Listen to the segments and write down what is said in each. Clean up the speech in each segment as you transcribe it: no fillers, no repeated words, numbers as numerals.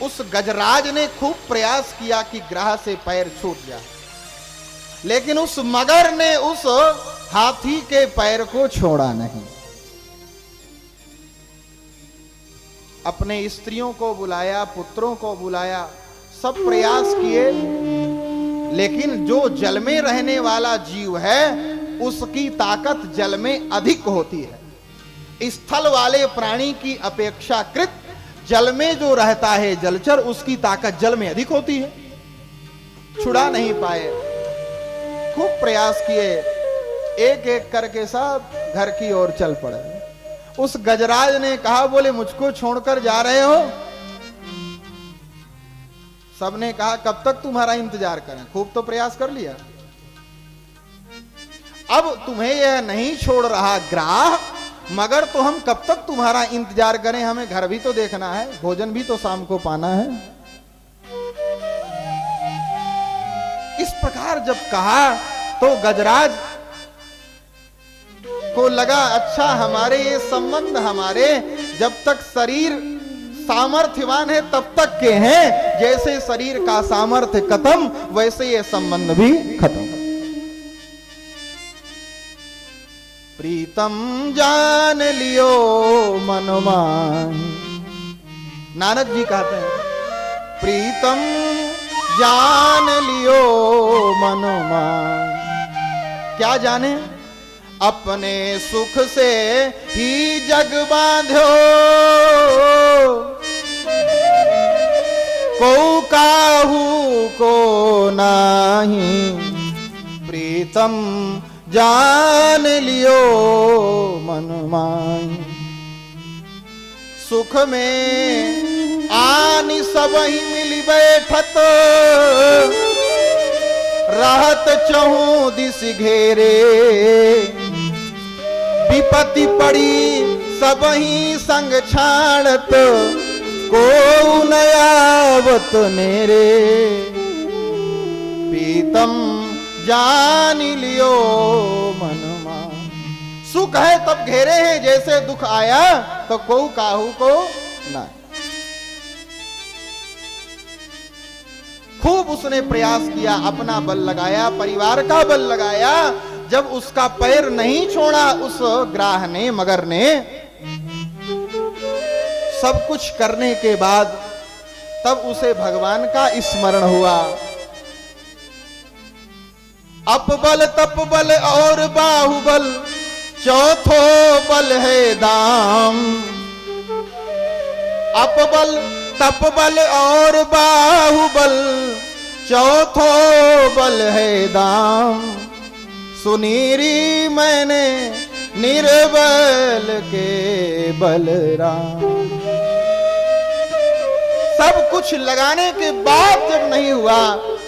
उस गजराज ने खूब प्रयास किया कि ग्राह से पैर छूट जाए, लेकिन उस मगर ने उस हाथी के पैर को छोड़ा नहीं। अपने स्त्रियों को बुलाया, पुत्रों को बुलाया, सब प्रयास किए, लेकिन जो जल में रहने वाला जीव है उसकी ताकत जल में अधिक होती है। स्थल वाले प्राणी की अपेक्षाकृत जल में जो रहता है जलचर, उसकी ताकत जल में अधिक होती है। छुड़ा नहीं पाए, खूब प्रयास किए, एक एक करके सब घर की ओर चल पड़े। उस गजराज ने कहा, बोले मुझको छोड़कर जा रहे हो? सबने कहा कब तक तुम्हारा इंतजार करें, खूब तो प्रयास कर लिया, अब तुम्हें यह नहीं छोड़ रहा ग्राह, मगर तो हम कब तक तुम्हारा इंतजार करें, हमें घर भी तो देखना है, भोजन भी तो शाम को पाना है। इस प्रकार जब कहा तो गजराज को लगा, अच्छा हमारे ये संबंध हमारे जब तक शरीर सामर्थ्यवान है तब तक के हैं, जैसे शरीर का सामर्थ्य खत्म वैसे ये संबंध भी खत्म। प्रीतम जान लियो मनमान, नानक जी कहते हैं प्रीतम जान लियो मनमान। क्या जाने? अपने सुख से ही जग बांध्यो, को काहू को नाही, प्रीतम जान लियो मन मान। सुख में आनि सब ही मिल बैठत, रहत चहु दिस घेरे, विपत्ति पड़ी सब ही संग छाड़त, को नयावत नेरे, पीतम जान लियो मन मान। सुख है तब घेरे हैं, जैसे दुख आया तो को काहू को ना। खूब उसने प्रयास किया, अपना बल लगाया, परिवार का बल लगाया, जब उसका पैर नहीं छोड़ा उस ग्राह ने, मगर ने, सब कुछ करने के बाद तब उसे भगवान का स्मरण हुआ। अपबल तपबल और बाहुबल, चौथो बल है दाम। अपबल तपबल और बाहुबल, चौथो बल है दाम। सुनीरी मैंने निर्बल के बलराम। सब कुछ लगाने के बाद जब नहीं हुआ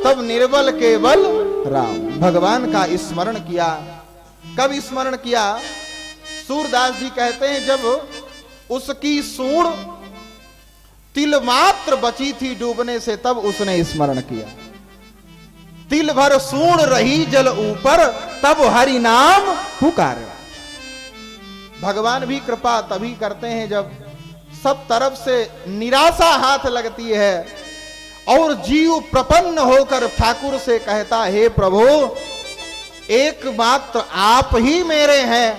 तब निर्बल के बल राम, भगवान का स्मरण किया। कब स्मरण किया? सूरदास जी कहते हैं जब उसकी सूंड तिल मात्र बची थी डूबने से, तब उसने स्मरण किया। तिल भर सूंड रही जल ऊपर, तब हरि नाम पुकारा। भगवान भी कृपा तभी करते हैं जब सब तरफ से निराशा हाथ लगती है और जीव प्रपन्न होकर ठाकुर से कहता, हे प्रभु एकमात्र आप ही मेरे हैं,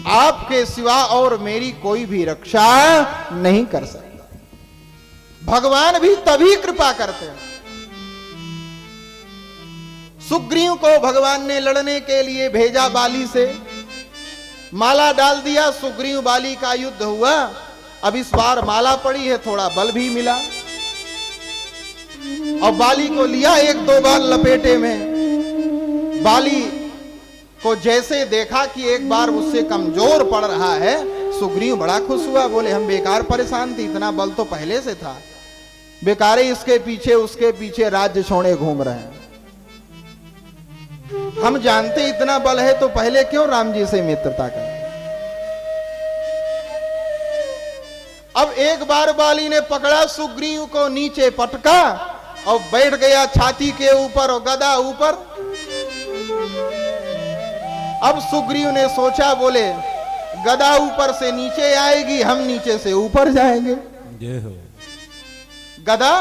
आपके सिवा और मेरी कोई भी रक्षा नहीं कर सकता। भगवान भी तभी कृपा करते हैं। सुग्रीव को भगवान ने लड़ने के लिए भेजा बाली से, माला डाल दिया, सुग्रीव बाली का युद्ध हुआ। अब इस बार माला पड़ी है, थोड़ा बल भी मिला और बाली को लिया एक दो बार लपेटे में। बाली को जैसे देखा कि एक बार उससे कमजोर पड़ रहा है, सुग्रीव बड़ा खुश हुआ, बोले हम बेकार परेशान थे, इतना बल तो पहले से था, बेकारे इसके पीछे उसके पीछे राज्य छोड़े घूम रहे हैं। हम जानते इतना बल है तो पहले क्यों राम जी से मित्रता करें। अब एक बार बाली ने पकड़ा, सुग्रीव को नीचे पटका और बैठ गया छाती के ऊपर और गदा ऊपर। अब सुग्रीव ने सोचा, बोले गदा ऊपर से नीचे आएगी, हम नीचे से ऊपर जाएंगे। जय हो। गदा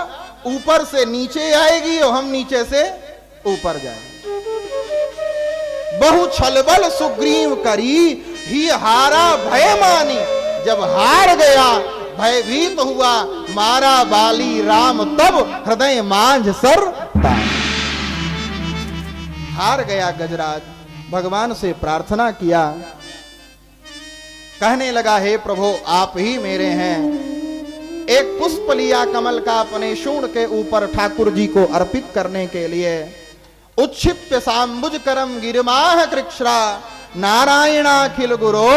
ऊपर से नीचे आएगी और हम नीचे से ऊपर जाएंगे। बहु छलबल सुग्रीव करी, ही हारा भय मानी। जब हार गया, भयभीत हुआ, मारा बाली राम तब, हृदय मांझ सर तान। हार गया गजराज, भगवान से प्रार्थना किया, कहने लगा, हे प्रभु आप ही मेरे हैं। एक पुष्प लिया कमल का अपने शूण के ऊपर ठाकुर जी को अर्पित करने के लिए। उच्छिप्य सांबुज करम गिरिमाह कृक्षरा, नारायणाखिल गुरो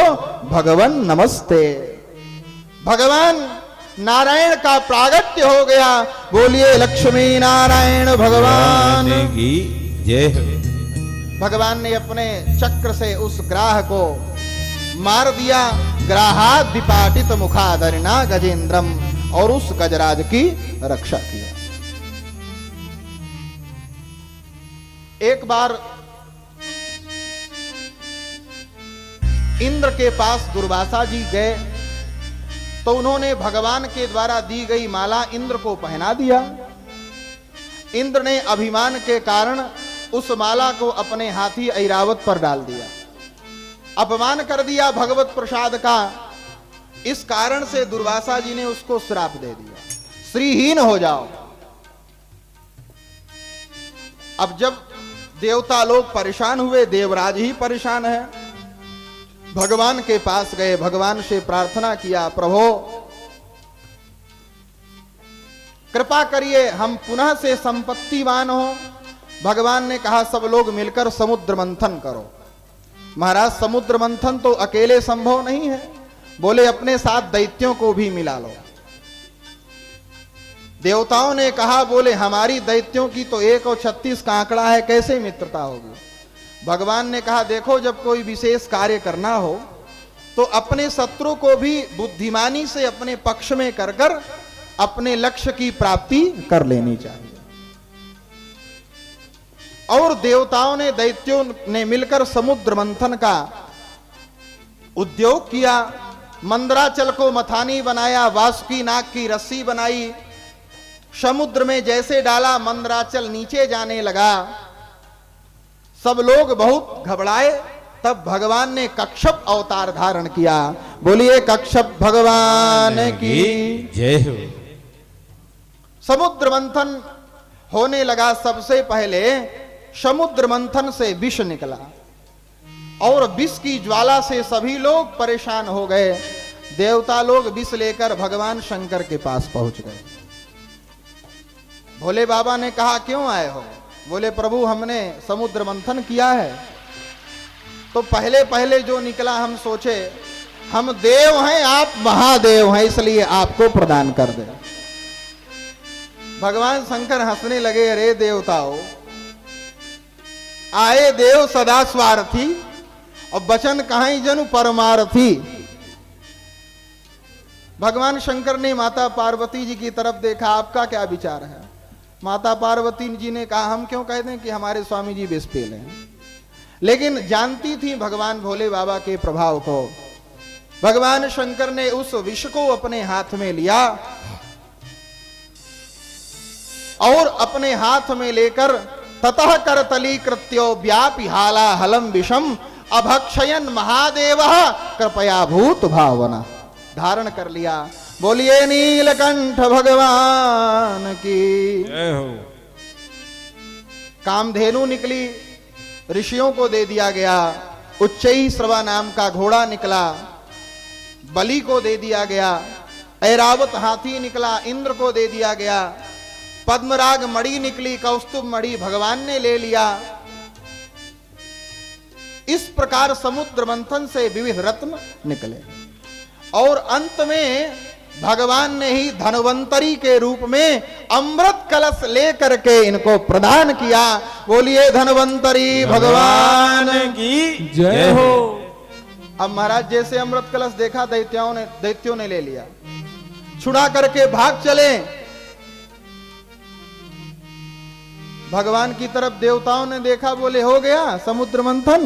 भगवन नमस्ते। भगवान नारायण का प्रागट्य हो गया। बोलिए लक्ष्मी नारायण भगवान की जय हो। भगवान ने अपने चक्र से उस ग्राह को मार दिया। ग्राहाद विपाटित मुखादरिना गजेंद्रम, और उस गजराज की रक्षा किया। एक बार इंद्र के पास दुर्वासा जी गए तो उन्होंने भगवान के द्वारा दी गई माला इंद्र को पहना दिया। इंद्र ने अभिमान के कारण उस माला को अपने हाथी ऐरावत पर डाल दिया, अपमान कर दिया भगवत प्रसाद का। इस कारण से दुर्वासा जी ने उसको श्राप दे दिया, श्रीहीन हो जाओ। अब जब देवता लोग परेशान हुए, देवराज ही परेशान है, भगवान के पास गए, भगवान से प्रार्थना किया, प्रभु कृपा करिए हम पुनः से संपत्तिवान हो। भगवान ने कहा, सब लोग मिलकर समुद्र मंथन करो। महाराज समुद्र मंथन तो अकेले संभव नहीं है, बोले अपने साथ दैत्यों को भी मिला लो। देवताओं ने कहा, बोले हमारी दैत्यों की तो 1 और 36 का आंकड़ा है, कैसे मित्रता होगी। भगवान ने कहा, देखो जब कोई विशेष कार्य करना हो तो अपने शत्रु को भी बुद्धिमानी से अपने पक्ष में कर कर अपने लक्ष्य की प्राप्ति कर लेनी चाहिए। और देवताओं ने, दैत्यों ने मिलकर समुद्र मंथन का उद्योग किया। मंदराचल को मथानी बनाया, वासुकी नाग की रस्सी बनाई, समुद्र में जैसे डाला मंदराचल नीचे जाने लगा। सब लोग बहुत घबराए। तब भगवान ने कच्छप अवतार धारण किया। बोलिए कच्छप भगवान की जय हो। समुद्र मंथन होने लगा। सबसे पहले समुद्र मंथन से विष निकला और विष की ज्वाला से सभी लोग परेशान हो गए। देवता लोग विष लेकर भगवान शंकर के पास पहुंच गए। भोले बाबा ने कहा, क्यों आए हो। बोले प्रभु हमने समुद्र मंथन किया है, तो पहले पहले जो निकला हम सोचे हम देव हैं, आप महादेव हैं, इसलिए आपको प्रदान कर दे। भगवान शंकर हंसने लगे, अरे देवताओं, आए देव सदा स्वार्थी और बचन कहाई जनु परमार्थी। भगवान शंकर ने माता पार्वती जी की तरफ देखा, आपका क्या विचार है। माता पार्वती जी ने कहा, हम क्यों कह दें कि हमारे स्वामी जी विष पीले हैं। लेकिन जानती थी भगवान भोले बाबा के प्रभाव को। भगवान शंकर ने उस विष को अपने हाथ में लिया और अपने हाथ में लेकर ततः करतली कृत्यो व्यापी हाला हलम विषम अभक्षयन महादेव कृपया भूत भावना धारण कर लिया। बोलिए नीलकंठ भगवान की जय हो। कामधेनु निकली, ऋषियों को दे दिया गया। उच्चई श्रवा नाम का घोड़ा निकला, बलि को दे दिया गया। ऐरावत हाथी निकला, इंद्र को दे दिया गया। पद्मराग मणि निकली, कौस्तुभ मणि भगवान ने ले लिया। इस प्रकार समुद्र मंथन से विविध रत्न निकले और अंत में भगवान ने ही धनवंतरी के रूप में अमृत कलश लेकर के इनको प्रदान किया। बोलिए धनवंतरी भगवान की जय हो। अब महाराज जैसे अमृत कलश देखा, दैत्यों ने ले लिया, छुड़ा करके भाग चले। भगवान की तरफ देवताओं ने देखा, बोले हो गया समुद्र मंथन।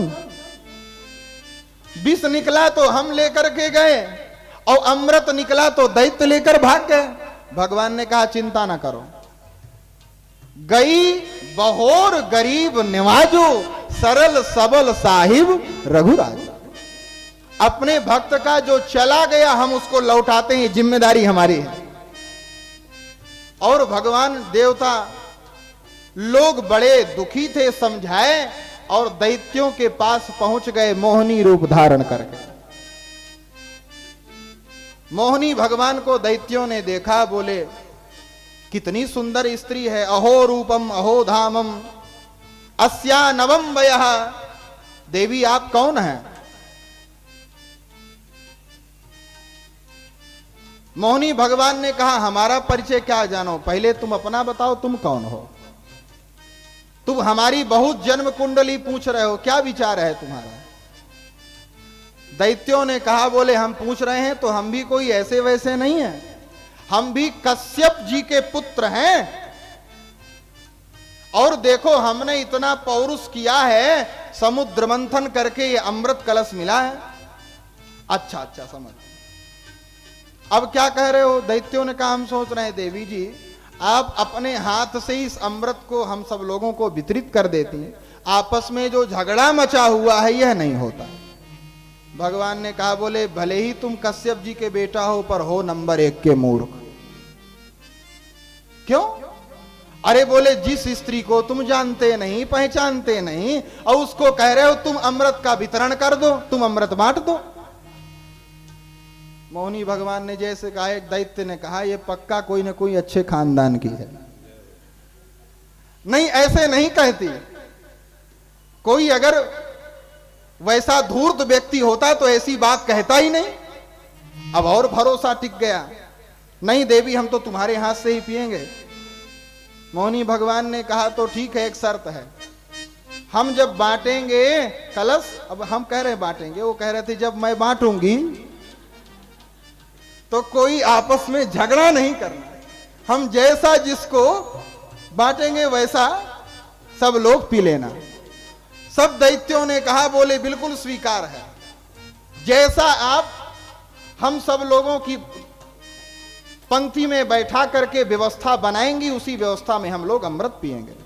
विष निकला तो हम लेकर के गए और अमृत निकला तो दैत्य लेकर भाग गए। भगवान ने कहा चिंता ना करो, गई बहोर गरीब निवाजो, सरल सबल साहिब रघुराज। अपने भक्त का जो चला गया हम उसको लौटाते हैं, जिम्मेदारी हमारी है। और भगवान देवता लोग बड़े दुखी थे, समझाए और दैत्यों के पास पहुंच गए मोहिनी रूप धारण करके। मोहिनी भगवान को दैत्यों ने देखा, बोले कितनी सुंदर स्त्री है, अहो रूपम अहो धामम अस्या नवम वयः। देवी आप कौन हैं? मोहिनी भगवान ने कहा हमारा परिचय क्या जानो, पहले तुम अपना बताओ, तुम कौन हो? तुम हमारी बहुत जन्म कुंडली पूछ रहे हो, क्या विचार है तुम्हारा? दैत्यों ने कहा, बोले हम पूछ रहे हैं तो हम भी कोई ऐसे वैसे नहीं है, हम भी कश्यप जी के पुत्र हैं। और देखो हमने इतना पौरुष किया है, समुद्र मंथन करके ये अमृत कलश मिला है। अच्छा अच्छा समझ। अब क्या कह रहे हो? दैत्यों ने कहा हम सोच रहे हैं देवी जी आप अपने हाथ से इस अमृत को हम सब लोगों को वितरित कर देती हैं, आपस में जो झगड़ा मचा हुआ है यह नहीं होता। भगवान ने कहा, बोले भले ही तुम कश्यप जी के बेटा हो पर हो नंबर 1 के मूर्ख। क्यों? अरे बोले जिस स्त्री को तुम जानते नहीं पहचानते नहीं और उसको कह रहे हो तुम अमृत का वितरण कर दो, तुम अमृत बांट दो। मोहिनी भगवान ने जैसे कहा, एक दैत्य ने कहा ये पक्का कोई ना कोई अच्छे खानदान की है। नहीं ऐसे नहीं कहती, कोई अगर वैसा धूर्त व्यक्ति होता तो ऐसी बात कहता ही नहीं। अब और भरोसा टिक गया, नहीं देवी हम तो तुम्हारे हाथ से ही पिएंगे। मोहिनी भगवान ने कहा तो ठीक है, एक शर्त है, हम जब बांटेंगे कलश, अब हम कह रहे बांटेंगे, वो कह रहे थे जब मैं बांटूंगी तो कोई आपस में झगड़ा नहीं करना, हम जैसा जिसको बांटेंगे वैसा सब लोग पी लेना। सब दैत्यों ने कहा, बोले बिल्कुल स्वीकार है, जैसा आप हम सब लोगों की पंक्ति में बैठा करके व्यवस्था बनाएंगी उसी व्यवस्था में हम लोग अमृत पिएंगे।